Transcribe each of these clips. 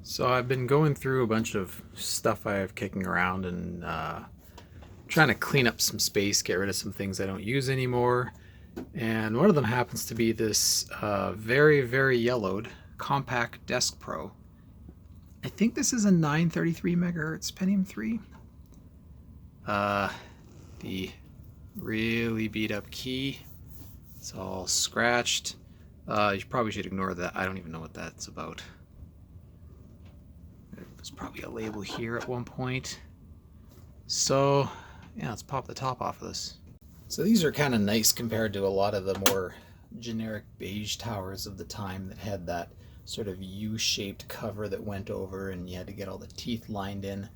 So I've been going through a bunch of stuff I have kicking around and trying to clean up some space, get rid of some things I don't use anymore. And one of them happens to be this very, very yellowed Compaq Desk Pro. I think this is a 933 megahertz Pentium 3. The really beat up key. It's all scratched. You probably should ignore that. I don't even know what that's about. There's probably a label here at one point. So, yeah, let's pop the top off of this. So these are kind of nice compared to a lot of the more generic beige towers of the time that had that sort of U-shaped cover that went over and you had to get all the teeth lined in.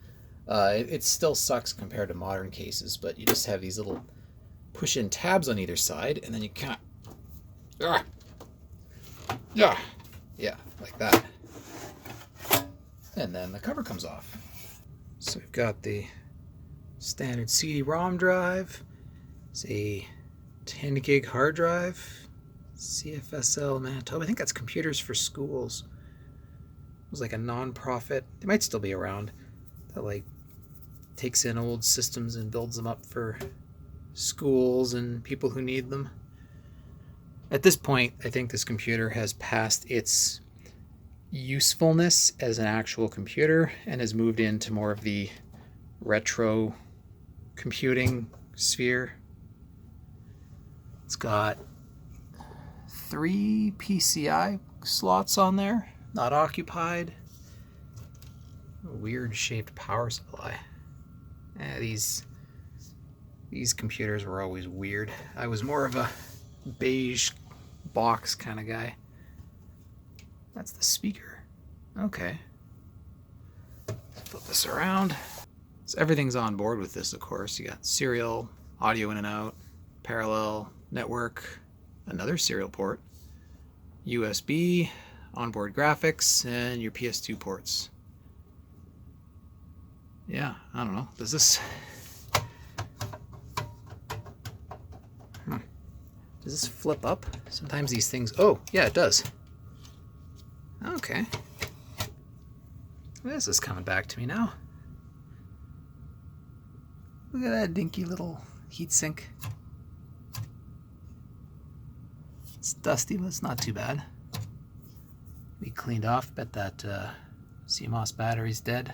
It still sucks compared to modern cases, but you just have these little push-in tabs on either side, and then you kind of... Yeah, like that. And then the cover comes off. So we've got the standard CD-ROM drive. It's a 10 gig hard drive. CFSL Manitoba. I think that's Computers for Schools. It was like a non-profit. They might still be around. That like takes in old systems and builds them up for schools and people who need them. At this point, I think this computer has passed its usefulness as an actual computer and has moved into more of the retro computing sphere. It's got 3 PCI slots on there, not occupied. A weird shaped power supply. These computers were always weird. I was more of a beige box kind of guy. That's the speaker. Okay. Let's flip this around. So everything's on board with this, of course. You got serial, audio in and out, parallel, network, another serial port, USB, onboard graphics, and your PS2 ports. Yeah, I don't know. Does this... Does this flip up? Sometimes these things... Oh, yeah, it does. Okay. This is coming back to me now. Look at that dinky little heatsink. It's dusty, but it's not too bad. Be cleaned off. Bet that CMOS battery's dead.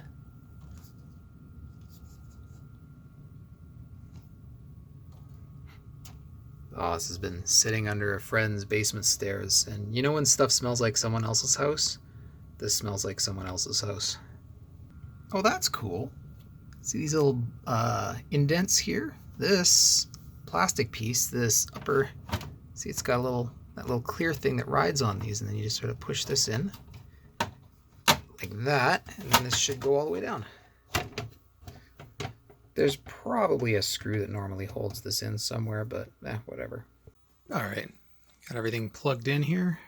Oh, this has been sitting under a friend's basement stairs. And you know when stuff smells like someone else's house? This smells like someone else's house. Oh, that's cool. See these little indents here? This plastic piece, this upper... See, it's got that little clear thing that rides on these, and then you just sort of push this in. Like that, and then this should go all the way down. There's probably a screw that normally holds this in somewhere, but whatever. All right, got everything plugged in here.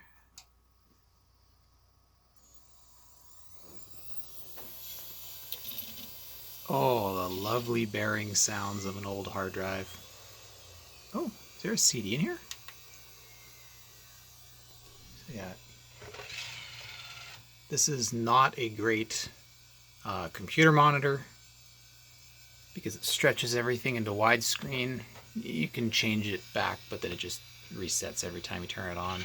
Oh, the lovely bearing sounds of an old hard drive. Oh, is there a CD in here? Yeah. This is not a great computer monitor, because it stretches everything into widescreen. You can change it back, but then it just resets every time you turn it on.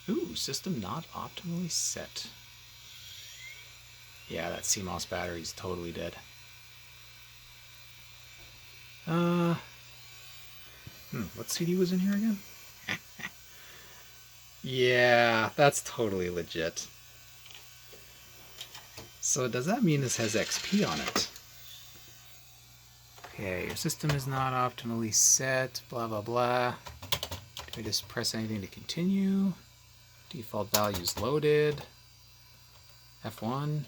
Ooh, system not optimally set. Yeah, that CMOS battery's totally dead. What CD was in here again? Yeah, that's totally legit. So does that mean this has XP on it? Okay, your system is not optimally set, blah, blah, blah. Do I just press anything to continue? Default values loaded. F1.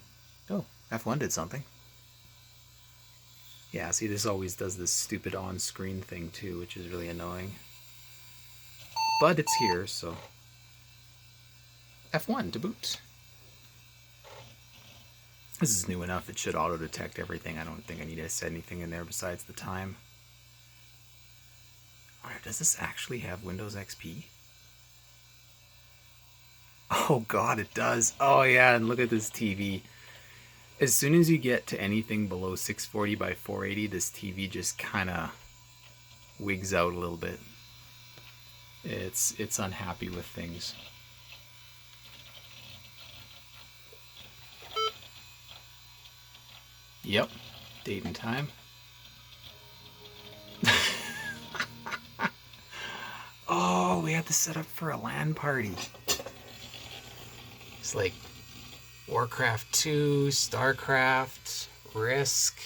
Oh, F1 did something. Yeah, see, this always does this stupid on-screen thing too, which is really annoying. But it's here, so... F1 to boot. This is new enough, it should auto-detect everything. I don't think I need to set anything in there besides the time. Alright, does this actually have Windows XP? Oh god, it does. Oh yeah, and look at this TV. As soon as you get to anything below 640 by 480, this TV just kind of wigs out a little bit. It's unhappy with things. Yep, date and time. Oh, we had to set up for a LAN party. It's like Warcraft 2, StarCraft, Risk,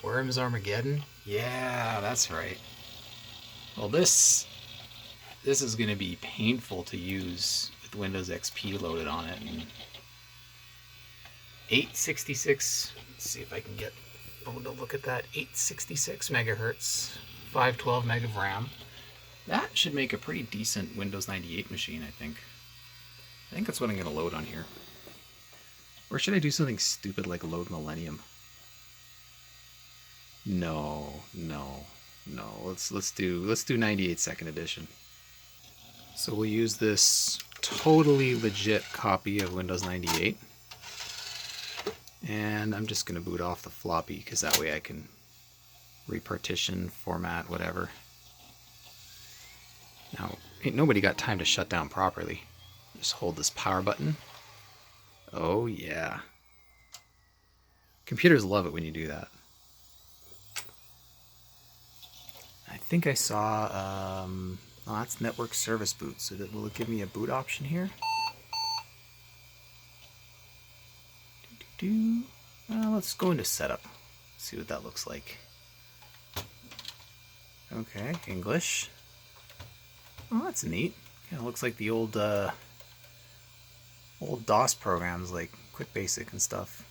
Worms Armageddon. Yeah, that's right. Well, this is going to be painful to use with Windows XP loaded on it. And 866. Let's see if I can get phone to look at that. 866 megahertz, 512 meg of RAM. That should make a pretty decent Windows 98 machine, I think. I think that's what I'm going to load on here. Or should I do something stupid like load Millennium? No. Let's do 98 second edition. So we'll use this totally legit copy of Windows 98. And I'm just going to boot off the floppy because that way I can repartition, format, whatever. Now, ain't nobody got time to shut down properly. Just hold this power button. Oh yeah. Computers love it when you do that. I think I saw, oh, that's network service boot. So will it give me a boot option here? Let's go into setup. See what that looks like. Okay, English. Oh, that's neat. Kind of looks like the old DOS programs like Quick Basic and stuff.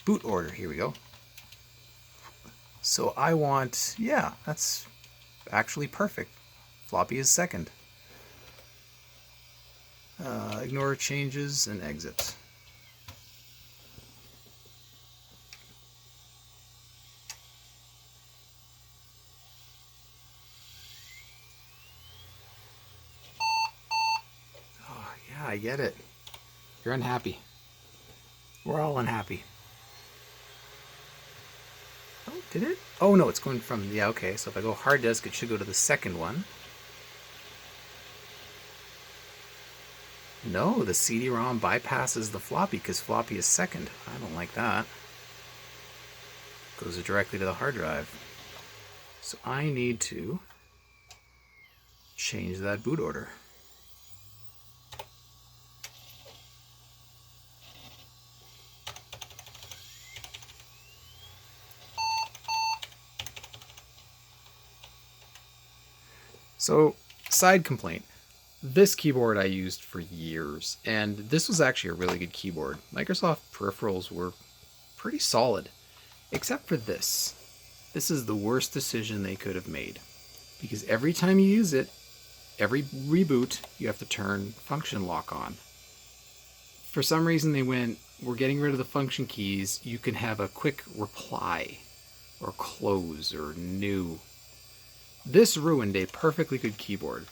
Boot order, here we go. So I want, yeah, that's actually perfect. Floppy is second. Ignore changes and exit. Oh, yeah, I get it. You're unhappy. We're all unhappy. Oh, did it? Oh, no, it's going from, yeah, okay. So if I go hard disk, it should go to the second one. No, the CD-ROM bypasses the floppy because floppy is second. I don't like that. Goes directly to the hard drive. So I need to change that boot order. So, side complaint. This keyboard I used for years, and this was actually a really good keyboard. Microsoft peripherals were pretty solid, except for this. This is the worst decision they could have made, because every time you use it, every reboot, you have to turn function lock on. For some reason they went, we're getting rid of the function keys, you can have a quick reply, or close, or new. This ruined a perfectly good keyboard.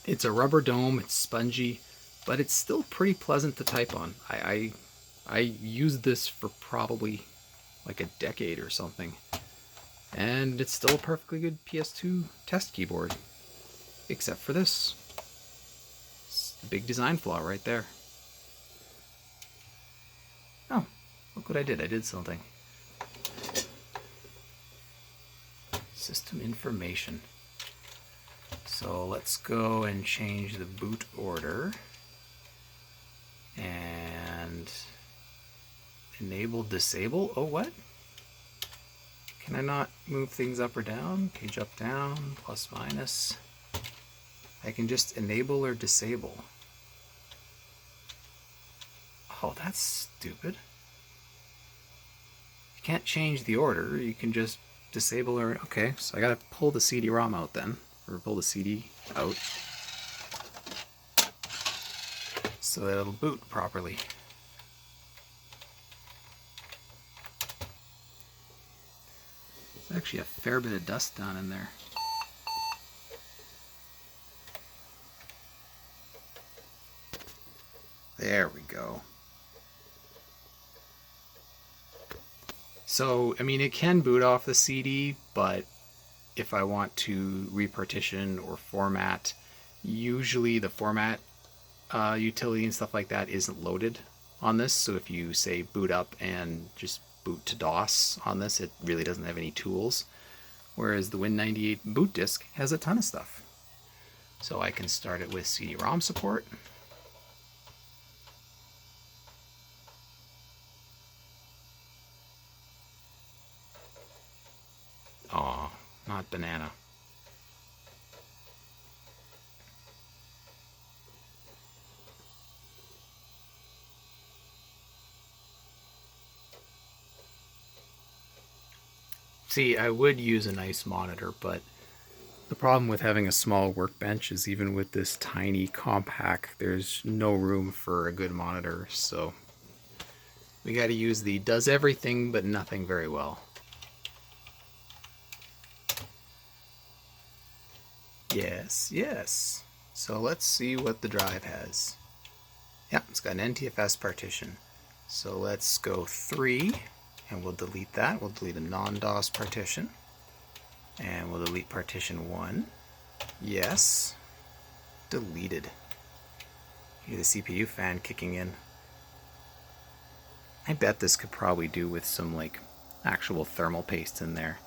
It's a rubber dome, it's spongy, but it's still pretty pleasant to type on. I used this for probably like a decade or something. And it's still a perfectly good PS2 test keyboard. Except for this. It's the big design flaw right there. Oh, look what I did. I did something. System information. So let's go and change the boot order. And enable, disable. Oh, what? Can I not move things up or down? Page up, down, plus, minus. I can just enable or disable. Oh, that's stupid. You can't change the order. You can just disable or... Okay, so I gotta pull the CD-ROM out then. Or pull the CD out. So that it'll boot properly. There's actually a fair bit of dust down in there. There we go. So, I mean, it can boot off the CD, but if I want to repartition or format, usually the format utility and stuff like that isn't loaded on this. So if you say boot up and just boot to DOS on this, it really doesn't have any tools. Whereas the Win98 boot disk has a ton of stuff. So I can start it with CD-ROM support. Aw, not banana. See, I would use a nice monitor, but the problem with having a small workbench is even with this tiny Compaq, there's no room for a good monitor, so we got to use the does everything but nothing very well. Yes, yes. So let's see what the drive has. Yeah, it's got an NTFS partition. So let's go 3, and we'll delete that. We'll delete a non-DOS partition. And we'll delete partition 1. Yes. Deleted. Hear the CPU fan kicking in. I bet this could probably do with some like actual thermal paste in there.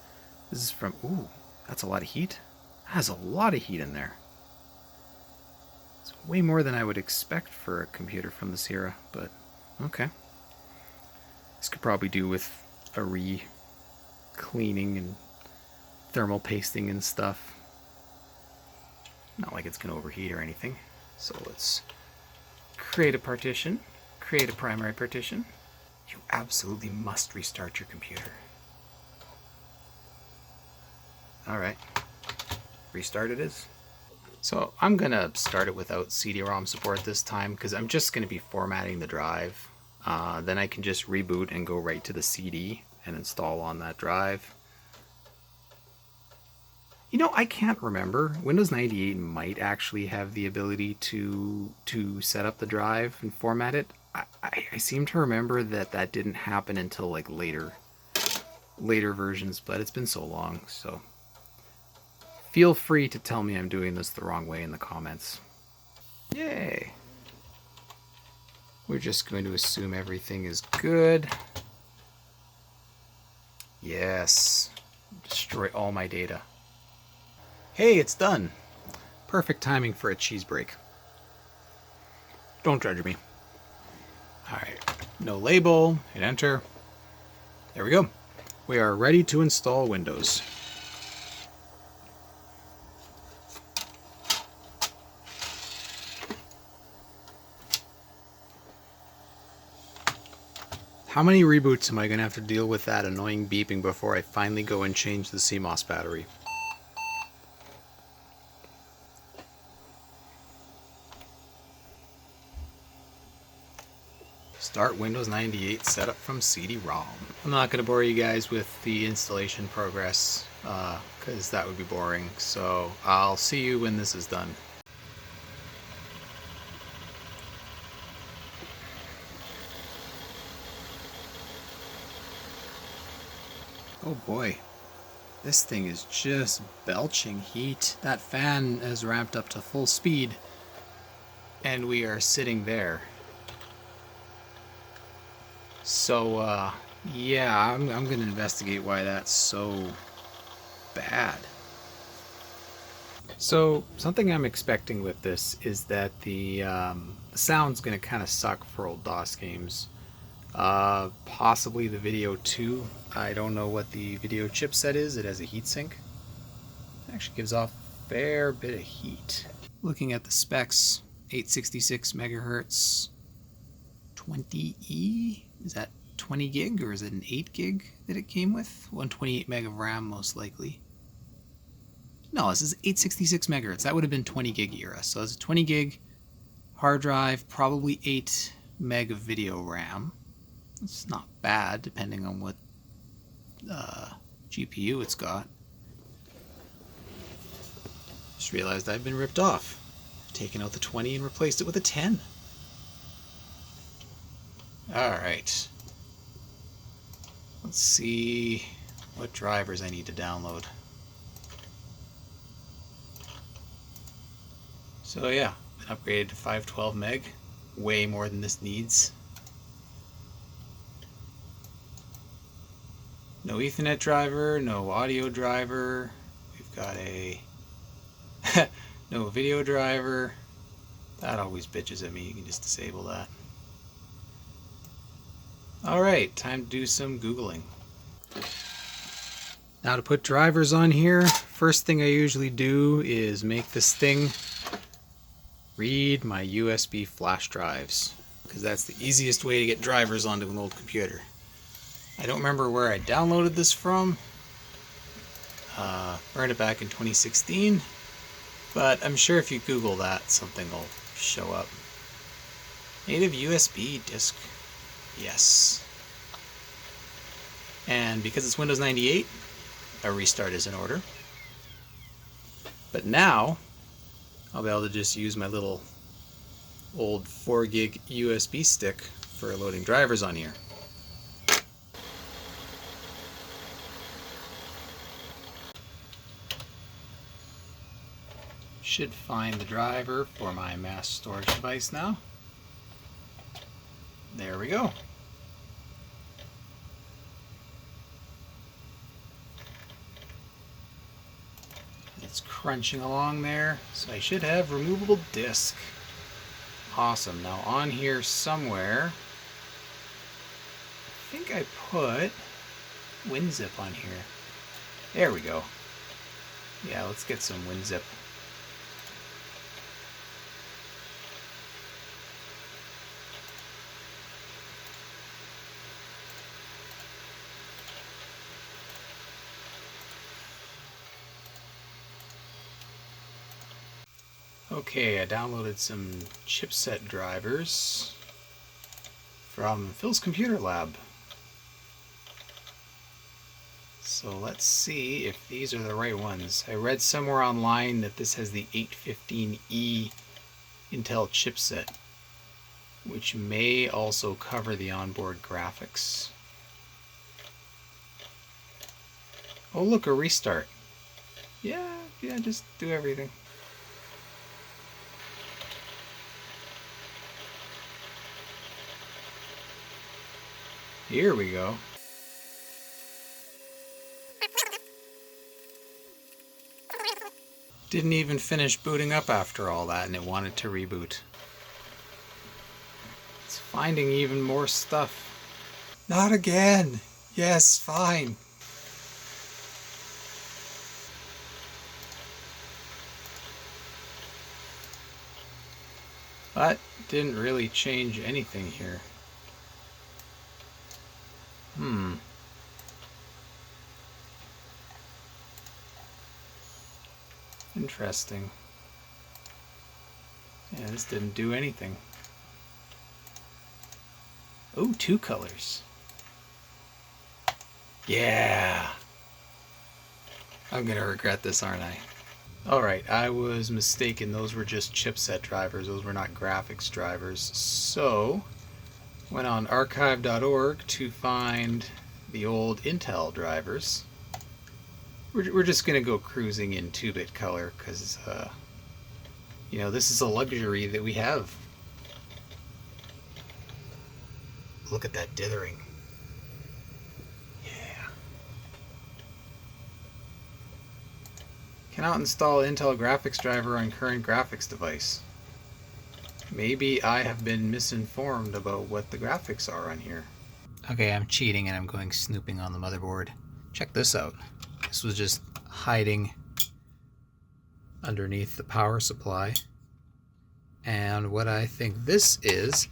This is from, ooh, that's a lot of heat. That has a lot of heat in there. It's way more than I would expect for a computer from this era, but okay. This could probably do with a re-cleaning and thermal pasting and stuff. Not like it's going to overheat or anything. So let's create a partition, create a primary partition. You absolutely must restart your computer. Alright, restart it is. So I'm going to start it without CD-ROM support this time because I'm just going to be formatting the drive. Then I can just reboot and go right to the CD and install on that drive. You know, I can't remember. Windows 98 might actually have the ability to set up the drive and format it. I seem to remember that didn't happen until like later versions, but it's been so long, so feel free to tell me I'm doing this the wrong way in the comments. Yay! We're just going to assume everything is good. Yes. Destroy all my data. Hey, it's done. Perfect timing for a cheese break. Don't judge me. Alright, no label, hit enter. There we go. We are ready to install Windows. How many reboots am I going to have to deal with that annoying beeping before I finally go and change the CMOS battery? Start Windows 98 setup from CD-ROM. I'm not going to bore you guys with the installation progress because that would be boring. So I'll see you when this is done. Oh boy, this thing is just belching heat. That fan has ramped up to full speed and we are sitting there. So, yeah, I'm going to investigate why that's so bad. So, something I'm expecting with this is that the sound's going to kind of suck for old DOS games. Possibly the video too. I don't know what the video chipset is. It has a heatsink. It actually gives off a fair bit of heat. Looking at the specs, 866 megahertz, 20E. Is that 20 gig or is it an 8 gig that it came with? 128 meg of RAM most likely. No, this is 866 megahertz. That would have been 20 gig era. So it's a 20 gig hard drive, probably 8 meg of video RAM. It's not bad depending on what GPU it's got. Just realized I've been ripped off. Taken out the 20 and replaced it with a 10. Alright. Let's see what drivers I need to download. So yeah, been upgraded to 512 meg. Way more than this needs. No Ethernet driver, no audio driver. We've got a no video driver. That always bitches at me. You can just disable that. Alright, time to do some Googling. Now to put drivers on here, first thing I usually do is make this thing read my USB flash drives, because that's the easiest way to get drivers onto an old computer. I don't remember where I downloaded this from. Burned it back in 2016, but I'm sure if you Google that, something will show up. Native USB disk. Yes. And because it's Windows 98, a restart is in order. But now, I'll be able to just use my little old 4 gig USB stick for loading drivers on here. Should find the driver for my mass storage device now. There we go. It's crunching along there, so I should have removable disk. Awesome. Now on here somewhere, I think I put WinZip on here. There we go. Yeah, let's get some WinZip. Okay, I downloaded some chipset drivers from Phil's Computer Lab. So let's see if these are the right ones. I read somewhere online that this has the 815E Intel chipset, which may also cover the onboard graphics. Oh look, a restart. Yeah, just do everything. Here we go. Didn't even finish booting up after all that, and it wanted to reboot. It's finding even more stuff. Not again! Yes, fine. But didn't really change anything here. Interesting. Yeah, this didn't do anything. Oh, 2 colors. Yeah! I'm gonna regret this, aren't I? Alright, I was mistaken. Those were just chipset drivers. Those were not graphics drivers. So, went on archive.org to find the old Intel drivers. We're just going to go cruising in 2-bit color because, you know, this is a luxury that we have. Look at that dithering. Yeah. Cannot install Intel graphics driver on current graphics device. Maybe I have been misinformed about what the graphics are on here. Okay, I'm cheating and I'm going snooping on the motherboard. Check this out. This was just hiding underneath the power supply. And what I think this is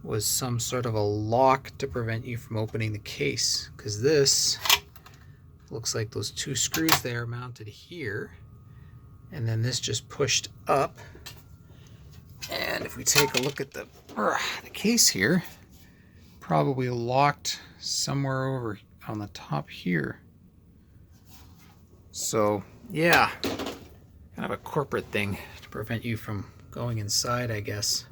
was some sort of a lock to prevent you from opening the case. Because this looks like those 2 screws there are mounted here. And then this just pushed up. And if we take a look at the case here, probably locked somewhere over on the top here. So, yeah, kind of a corporate thing to prevent you from going inside, I guess.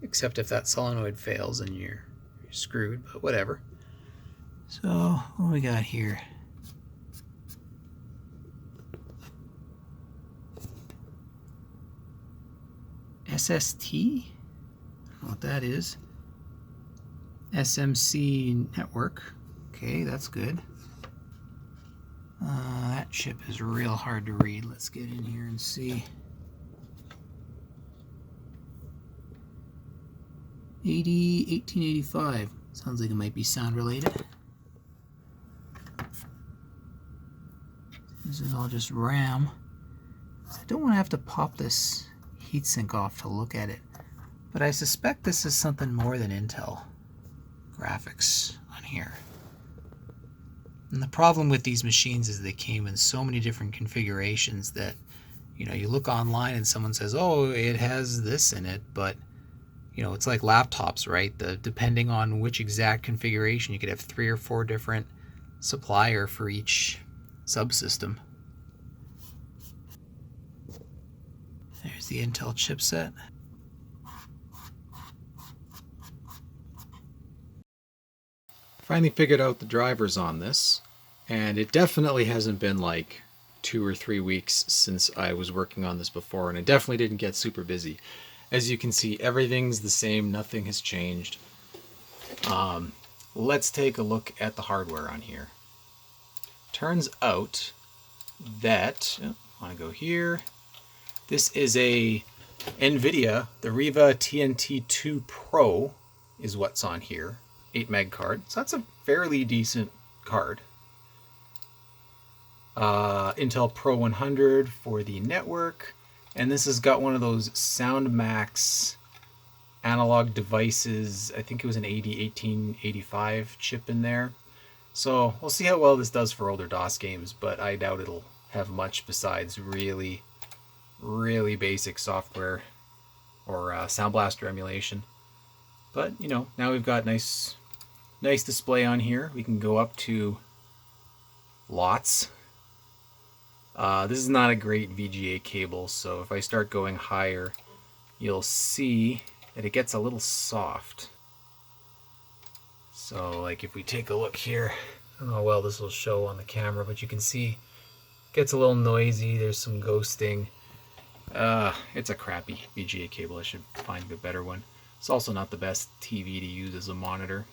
Except if that solenoid fails and you're you're screwed, but whatever. So what do we got here? SST? I don't know what that is. SMC network. Okay, that's good. That chip is real hard to read. Let's get in here and see. 1885. Sounds like it might be sound related. This is all just RAM. I don't want to have to pop this heatsink off to look at it, but I suspect this is something more than Intel graphics on here. And the problem with these machines is they came in so many different configurations that, you know, you look online and someone says, oh, it has this in it, but, you know, it's like laptops, right? Depending on which exact configuration, you could have 3 or 4 different supplier for each subsystem. There's the Intel chipset. Finally figured out the drivers on this, and it definitely hasn't been like 2 or 3 weeks since I was working on this before, and it definitely didn't get super busy. As you can see, everything's the same, nothing has changed. Let's take a look at the hardware on here. Turns out that, I want to go here, this is a NVIDIA, the Riva TNT2 Pro is what's on here. 8 meg card, so that's a fairly decent card. Intel Pro 100 for the network, and this has got one of those SoundMax analog devices. I think it was an 1885 chip in there. So we'll see how well this does for older DOS games, but I doubt it'll have much besides really, really basic software or Sound Blaster emulation. But, you know, now we've got nice display on here. We can go up to lots. This is not a great VGA cable, so if I start going higher, you'll see that it gets a little soft. So, like, if we take a look here, I don't know how well this will show on the camera, but you can see it gets a little noisy. There's some ghosting. It's a crappy VGA cable. I should find a better one. It's also not the best TV to use as a monitor.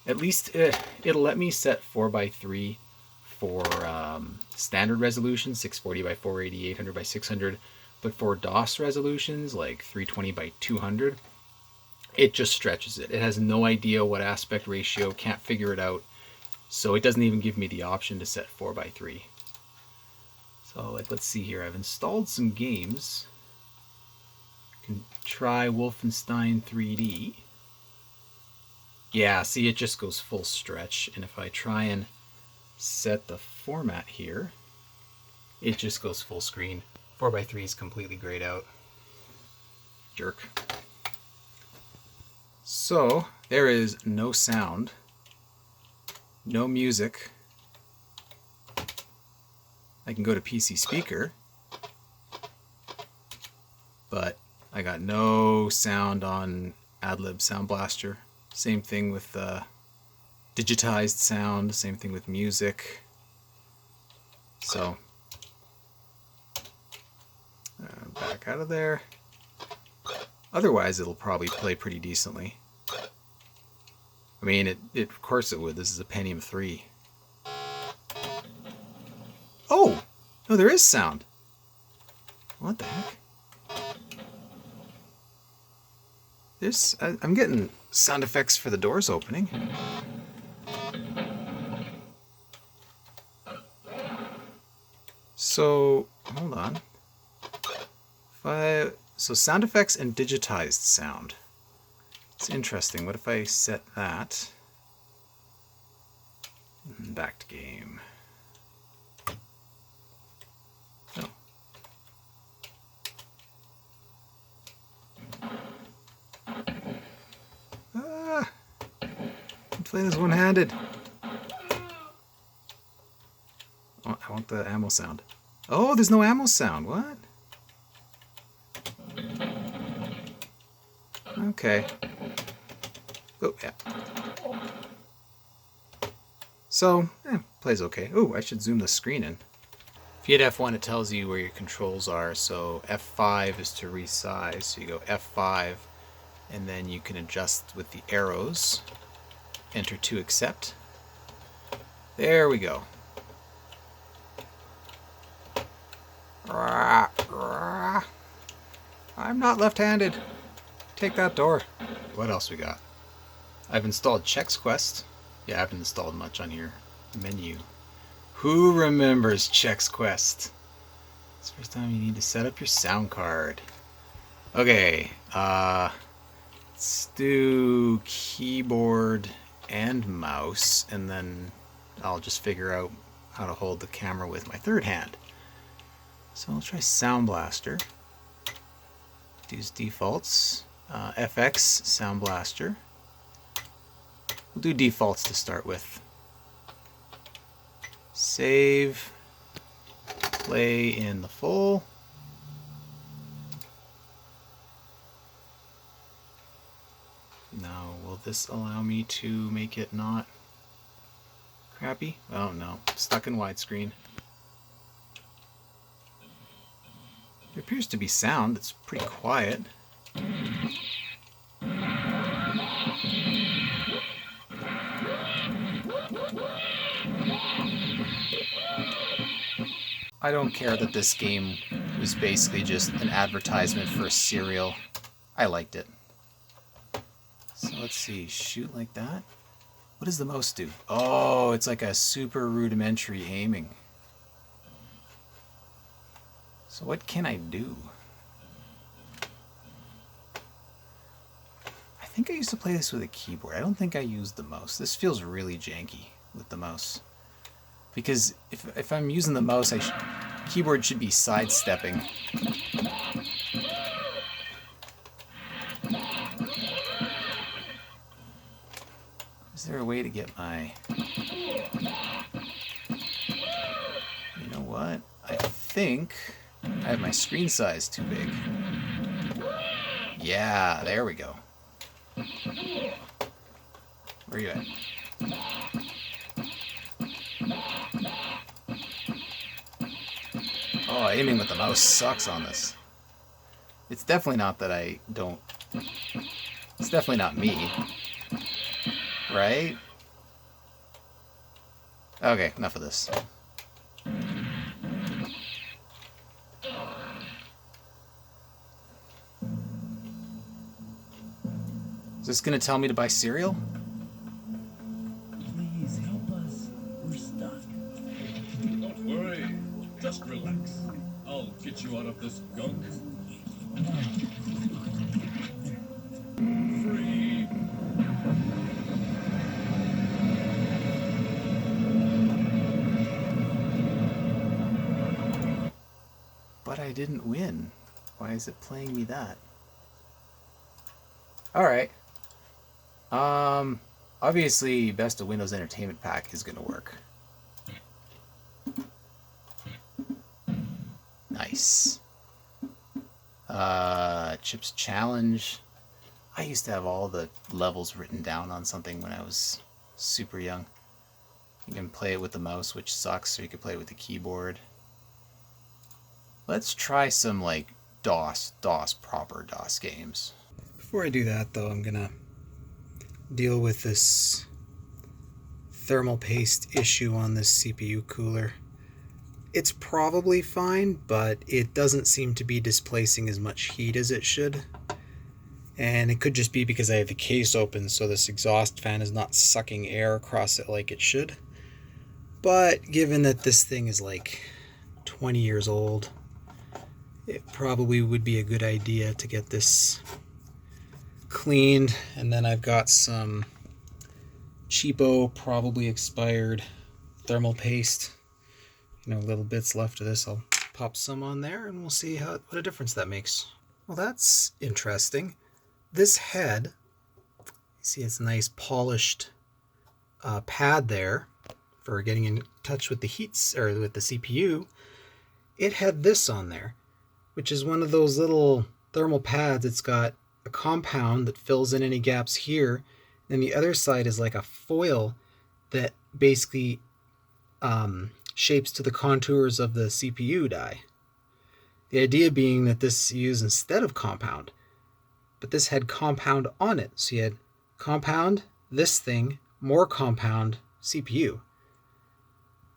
At least it'll let me set 4:3 for standard resolution, 640 by 480, 800 by 600. But for DOS resolutions, like 320 by 200, it just stretches it. It has no idea what aspect ratio, can't figure it out. So it doesn't even give me the option to set 4:3. So, like, let's see here. I've installed some games. Can try Wolfenstein 3D. Yeah, see, it just goes full stretch. And if I try and set the format here, it just goes full screen. 4:3 is completely grayed out. Jerk. So, there is no sound, no music. I can go to PC speaker, but I got no sound on AdLib Sound Blaster. Same thing with digitized sound, same thing with music. So, back out of there. Otherwise, it'll probably play pretty decently. I mean, it of course it would. This is a Pentium 3. Oh! No, there is sound. What the heck? I'm getting sound effects for the doors opening. So, hold on. So sound effects and digitized sound. It's interesting. What if I set that? Back to game. Oh. I'm playing this one-handed. Oh, I want the ammo sound. Oh, there's no ammo sound. What? Okay. Oh, yeah. So, plays okay. Oh, I should zoom the screen in. If you hit F1, it tells you where your controls are. So F5 is to resize. So you go F5, and then you can adjust with the arrows. Enter to accept. There we go. I'm not left-handed. Take that door. What else we got? I've installed Chex Quest. Yeah, I haven't installed much on here. Menu. Who remembers Chex Quest? It's the first time you need to set up your sound card. Okay, let's do keyboard and mouse, and then I'll just figure out how to hold the camera with my third hand. So I'll try Sound Blaster. Use defaults. FX Sound Blaster. We'll do defaults to start with. Save. Play in the full. Now, will this allow me to make it not crappy? Oh no, stuck in widescreen. There appears to be sound that's pretty quiet. I don't care that this game was basically just an advertisement for a cereal. I liked it. So let's see, shoot like that? What does the mouse do? Oh, it's like a super rudimentary aiming. So what can I do? I think I used to play this with a keyboard. I don't think I used the mouse. This feels really janky with the mouse. Because if I'm using the mouse, keyboard should be sidestepping. Is there a way to get my... You know what? I think I have my screen size too big. Yeah, there we go. Where are you at? Oh, aiming with the mouse sucks on this. It's definitely not that I don't... It's definitely not me. Right? Okay, enough of this. Is this gonna tell me to buy cereal? Please help us. We're stuck. Don't worry. Just relax. I'll get you out of this gunk. Free. But I didn't win. Why is it playing me that? Alright. Obviously, Best of Windows Entertainment Pack is gonna work. Nice. Chips Challenge. I used to have all the levels written down on something when I was super young. You can play it with the mouse, which sucks, or you can play it with the keyboard. Let's try some, like, proper DOS games. Before I do that, though, I'm gonna deal with this thermal paste issue on this CPU cooler. It's probably fine, but it doesn't seem to be displacing as much heat as it should. And it could just be because I have the case open, so this exhaust fan is not sucking air across it like it should. But given that this thing is like 20 years old, it probably would be a good idea to get this cleaned. And then I've got some cheapo, probably expired thermal paste. You know, little bits left of this. I'll pop some on there and we'll see what a difference that makes. Well, that's interesting. This head, you see it's a nice polished pad there for getting in touch with the heats or with the CPU. It had this on there, which is one of those little thermal pads. It's got a compound that fills in any gaps here, and the other side is like a foil that basically shapes to the contours of the CPU die. The idea being that this used instead of compound, but this had compound on it. So you had compound, this thing, more compound, CPU.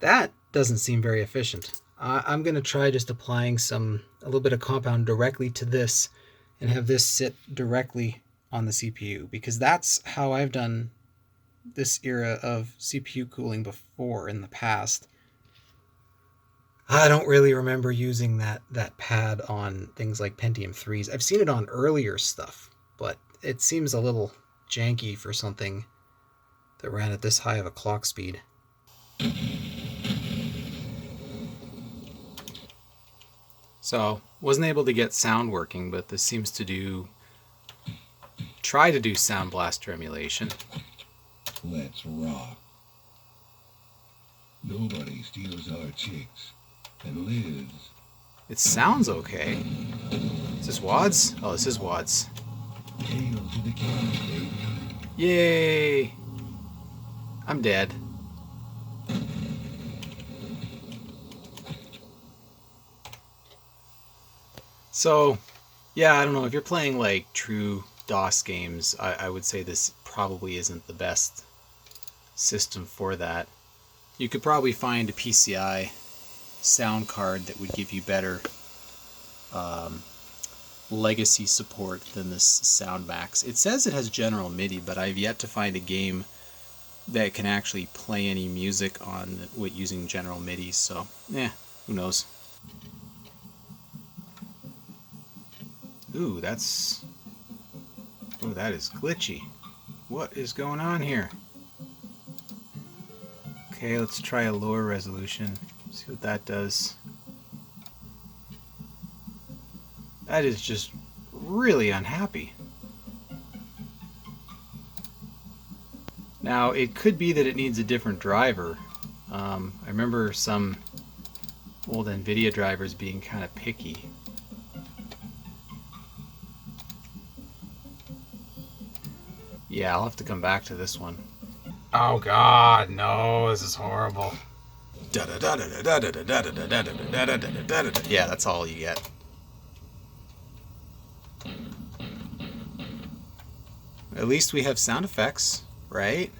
That doesn't seem very efficient. I'm going to try just applying a little bit of compound directly to this and have this sit directly on the CPU, because that's how I've done this era of CPU cooling before in the past. I don't really remember using that pad on things like Pentium 3s. I've seen it on earlier stuff, but it seems a little janky for something that ran at this high of a clock speed. So, wasn't able to get sound working, but this seems to try to do Sound Blaster emulation. Let's rock. Nobody steals our chicks and lives. It sounds okay. Is this WADs? Oh, this is WADs. Hail to the king, baby. Yay! I'm dead. So, yeah, I don't know. If you're playing like true DOS games, I would say this probably isn't the best system for that. You could probably find a PCI sound card that would give you better legacy support than this SoundMax. It says it has general MIDI, but I've yet to find a game that can actually play any music on using general MIDI, so who knows. Ooh, that is glitchy. What is going on here? Okay, let's try a lower resolution. See what that does. That is just really unhappy. Now, it could be that it needs a different driver. I remember some old NVIDIA drivers being kind of picky. Yeah, I'll have to come back to this one. Oh god, no, this is horrible. Yeah, that's all you get. At least we have sound effects, right?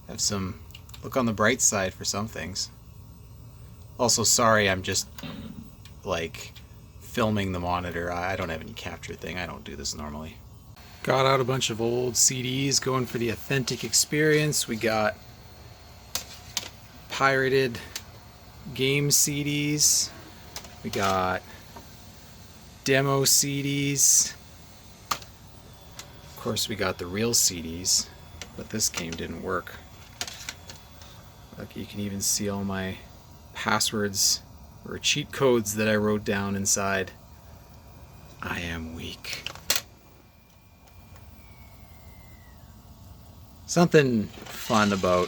Have some look on the bright side for some things. Also, sorry, I'm just like filming the monitor. I don't have any capture thing. I don't do this normally. Got out a bunch of old CDs going for the authentic experience. We got pirated game CDs. We got demo CDs. Of course, we got the real CDs, but this game didn't work. Look, you can even see all my passwords or cheat codes that I wrote down inside. I am weak. Something fun about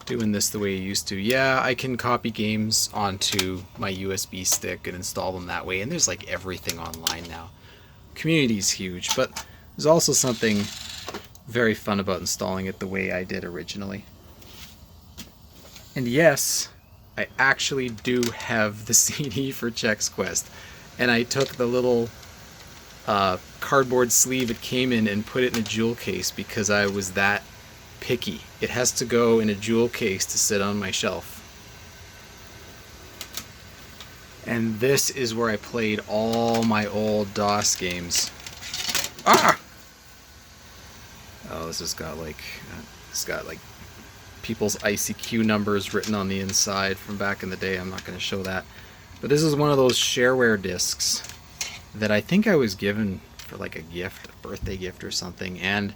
doing this the way you used to. Yeah, I can copy games onto my USB stick and install them that way, and there's like everything online now. Community's huge, but there's also something very fun about installing it the way I did originally. And yes, I actually do have the CD for Chex Quest, and I took the little cardboard sleeve it came in and put it in a jewel case because I was that picky. It has to go in a jewel case to sit on my shelf. And this is where I played all my old DOS games. Ah! Oh, this has got like people's ICQ numbers written on the inside from back in the day. I'm not going to show that. But this is one of those Shareware discs that I think I was given for like a gift, a birthday gift or something, and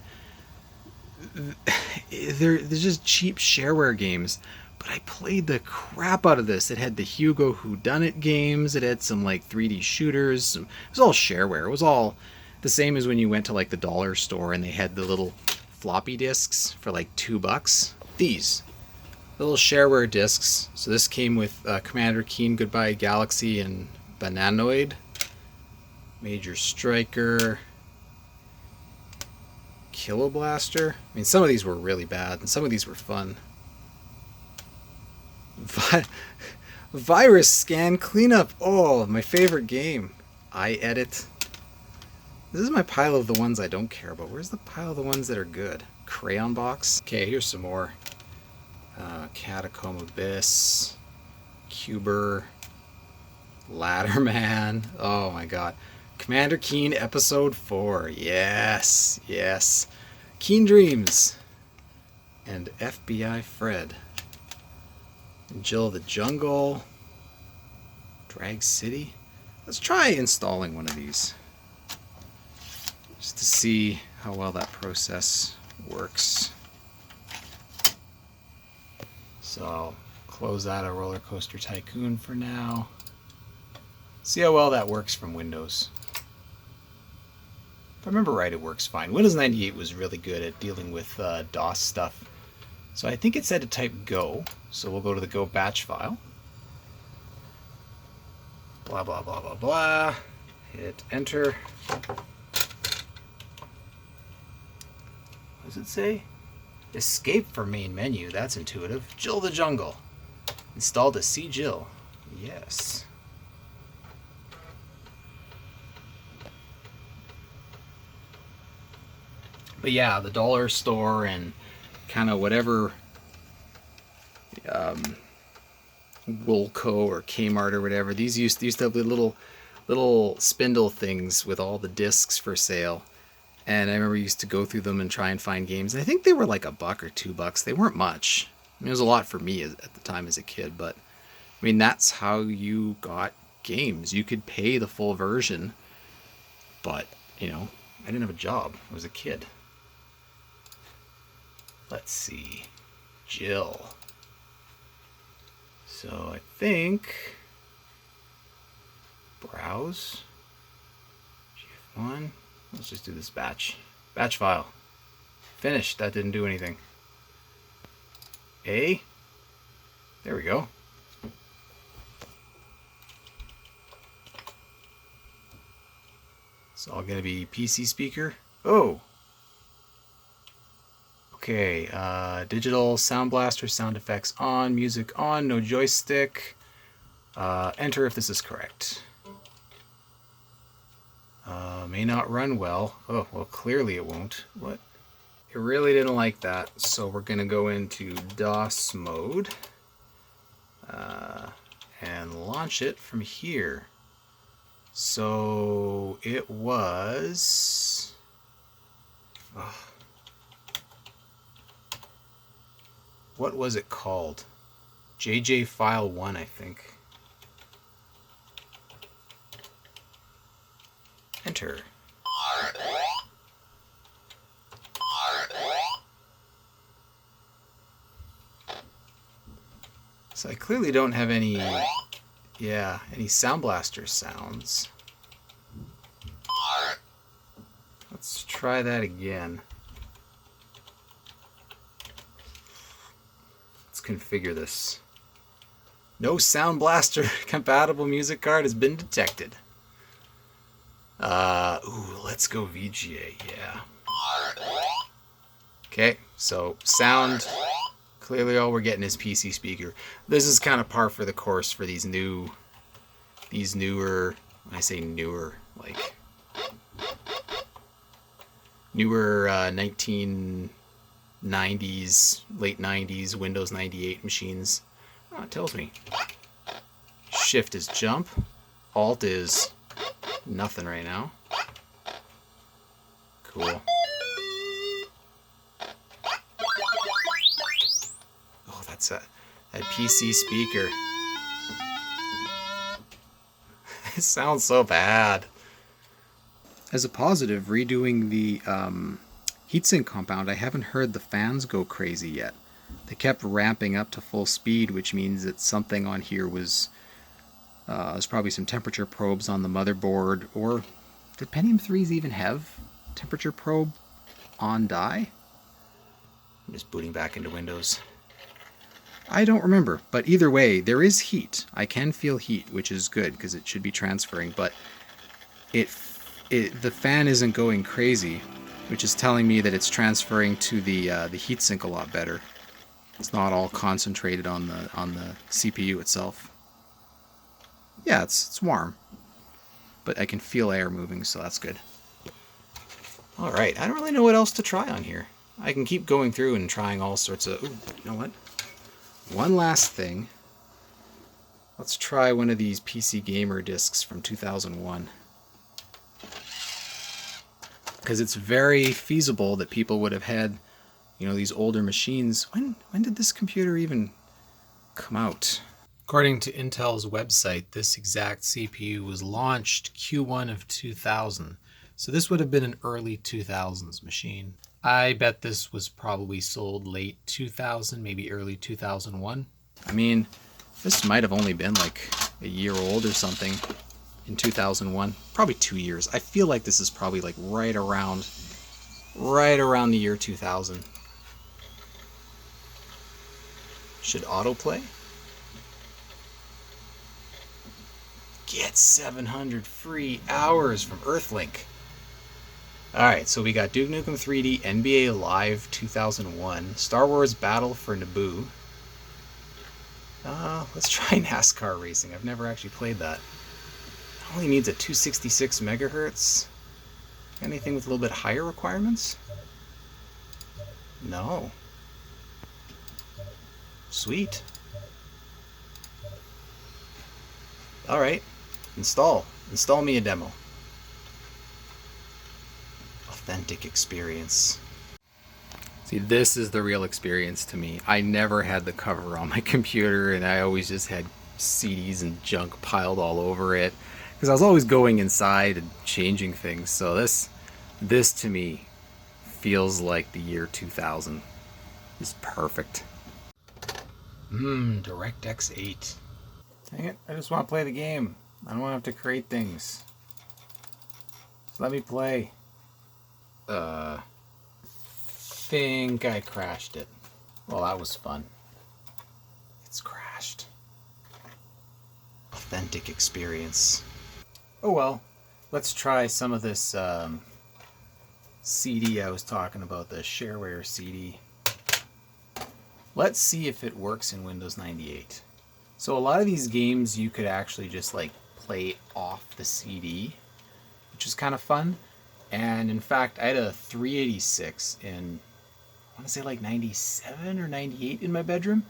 they're just cheap Shareware games, but I played the crap out of this. It had the Hugo Whodunit games, it had some like 3D shooters, it was all Shareware. It was all the same as when you went to like the dollar store and they had the little floppy disks for like $2. These little Shareware discs. So this came with Commander Keen, Goodbye Galaxy, and Bananoid. Major Striker, Kilo Blaster. I mean, some of these were really bad, and some of these were fun. Virus Scan Cleanup. Oh, my favorite game. iEdit. This is my pile of the ones I don't care about. Where's the pile of the ones that are good? Crayon Box. Okay, here's some more. Catacomb Abyss. Cuber. Ladderman. Oh my god. Commander Keen Episode 4. Yes, yes. Keen Dreams. And FBI Fred. And Jill of the Jungle. Drag City. Let's try installing one of these. Just to see how well that process works. So I'll close out of Roller Coaster Tycoon for now. See how well that works from Windows. If I remember right, it works fine. Windows 98 was really good at dealing with DOS stuff. So I think it said to type Go. So we'll go to the Go batch file. Blah, blah, blah, blah, blah. Hit enter. What does it say? Escape from main menu. That's intuitive. Jill the Jungle. Installed a C Jill. Yes. But yeah, the dollar store and kind of whatever Woolco or Kmart or whatever, these used to have the little spindle things with all the discs for sale. And I remember I used to go through them and try and find games. I think they were like $1 or $2. They weren't much. I mean, it was a lot for me at the time as a kid, but I mean, that's how you got games. You could pay the full version, but you know, I didn't have a job. I was a kid. Let's see. Jill. So I think browse GF1. Let's just do this batch file. Finished. That didn't do anything. A. There we go. It's all gonna be PC speaker. Oh. Okay, digital sound blaster, sound effects on, music on, no joystick. Enter if this is correct. May not run well. Oh, well, clearly it won't. What? It really didn't like that, so we're gonna go into DOS mode and launch it from here. So it was. Oh. What was it called? JJ File 1, I think. Enter. So I clearly don't have any, any Sound Blaster sounds. Let's try that again. Let's configure this. No Sound Blaster compatible music card has been detected. Ooh, let's go VGA, yeah. Okay, so sound, clearly all we're getting is PC speaker. This is kind of par for the course for these newer, when I say newer, like newer 1990s, late 90s, Windows 98 machines. Oh, it tells me. Shift is jump, Alt is nothing right now. Cool. Oh, that's that PC speaker. It sounds so bad. As a positive, redoing the heatsink compound, I haven't heard the fans go crazy yet. They kept ramping up to full speed, which means that something on here was... there's probably some temperature probes on the motherboard, or did Pentium 3s even have temperature probe on die? I'm just booting back into Windows. I don't remember, but either way, there is heat. I can feel heat, which is good because it should be transferring, but the fan isn't going crazy. which is telling me that it's transferring to the heatsink a lot better. It's not all concentrated on the CPU itself. Yeah, it's warm, but I can feel air moving, so that's good. All right, I don't really know what else to try on here. I can keep going through and trying all sorts of... Ooh, you know what? One last thing. Let's try one of these PC Gamer discs from 2001. Because it's very feasible that people would have had, you know, these older machines. When did this computer even come out? According to Intel's website, this exact CPU was launched Q1 of 2000. So this would have been an early 2000s machine. I bet this was probably sold late 2000, maybe early 2001. I mean, this might have only been like a year old or something in 2001. Probably 2 years. I feel like this is probably like right around the year 2000. Should autoplay? Get 700 free hours from Earthlink. Alright, so we got Duke Nukem 3D, NBA Live 2001, Star Wars Battle for Naboo. Let's try NASCAR racing. I've never actually played that. It only needs a 266 megahertz. Anything with a little bit higher requirements? No. Sweet. Alright. Install me a demo. Authentic experience. See, this is the real experience to me. I never had the cover on my computer, and I always just had CDs and junk piled all over it. Because I was always going inside and changing things. So this to me feels like the year 2000. It's perfect. DirectX 8. Dang it, I just want to play the game. I don't want to have to create things. Just let me play. Think I crashed it. Well, that was fun. It's crashed. Authentic experience. Oh well, let's try some of this CD I was talking about, the Shareware CD. Let's see if it works in Windows 98. So a lot of these games you could actually just like play off the CD, which is kind of fun. And in fact, I had a 386 in, I want to say like 97 or 98 in my bedroom.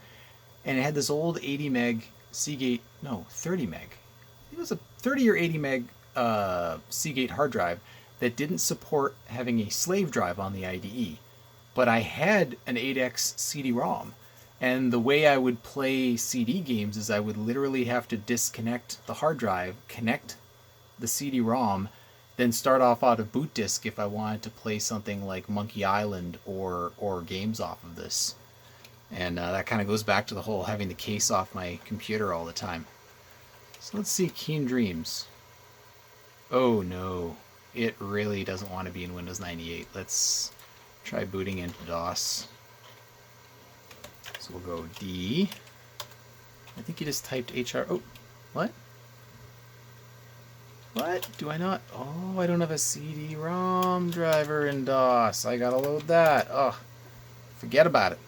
And it had this old 80 meg Seagate, no, 30 meg. It was a 30 or 80 meg Seagate hard drive that didn't support having a slave drive on the IDE. But I had an 8X CD-ROM. And the way I would play CD games is I would literally have to disconnect the hard drive, connect the CD-ROM, then start off out of boot disk if I wanted to play something like Monkey Island or games off of this. And that kind of goes back to the whole having the case off my computer all the time. So let's see Keen Dreams. Oh no, it really doesn't want to be in Windows 98. Let's try booting into DOS. So we'll go D. I think you just typed HR. Oh, what? What? Do I not? Oh, I don't have a CD-ROM driver in DOS. I gotta load that. Oh, forget about it.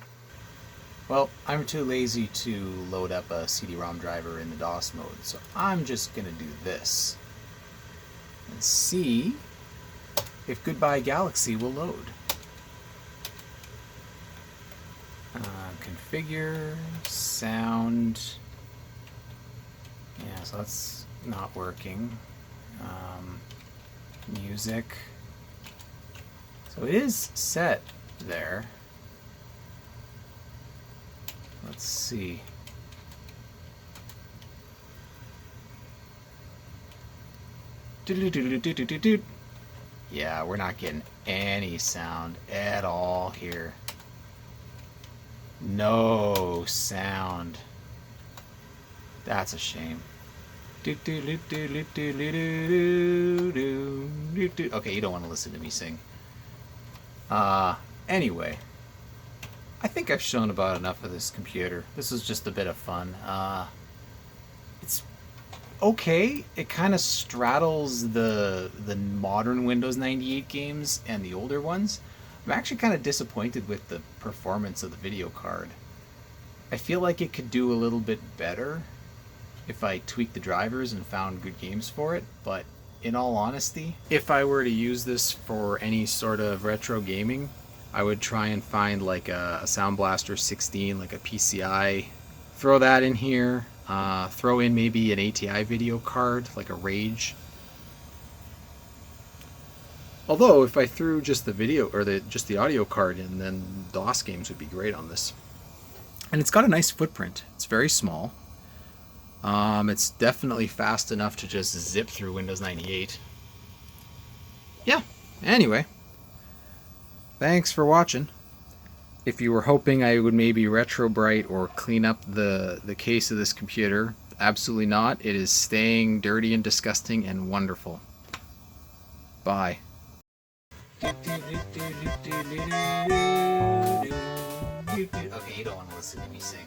Well, I'm too lazy to load up a CD-ROM driver in the DOS mode, so I'm just gonna do this and see if Goodbye Galaxy will load. Configure, sound. Yeah, so that's not working. Music. So it is set there. Let's see. Yeah, we're not getting any sound at all here. No sound. That's a shame. Okay, you don't want to listen to me sing. Anyway, I think I've shown about enough of this computer. This is just a bit of fun. It's okay. It kind of straddles the modern Windows 98 games and the older ones. I'm actually kind of disappointed with the performance of the video card. I feel like it could do a little bit better if I tweaked the drivers and found good games for it, but in all honesty, if I were to use this for any sort of retro gaming, I would try and find like a Sound Blaster 16, like a PCI, throw that in here, throw in maybe an ATI video card, like a Rage. Although if I threw just the video or just the audio card in, then DOS games would be great on this. And it's got a nice footprint. It's very small. It's definitely fast enough to just zip through Windows 98. Yeah, anyway. Thanks for watching. If you were hoping I would maybe retro bright or clean up the case of this computer, absolutely not. It is staying dirty and disgusting and wonderful. Bye. Okay, you don't want to listen to me sing.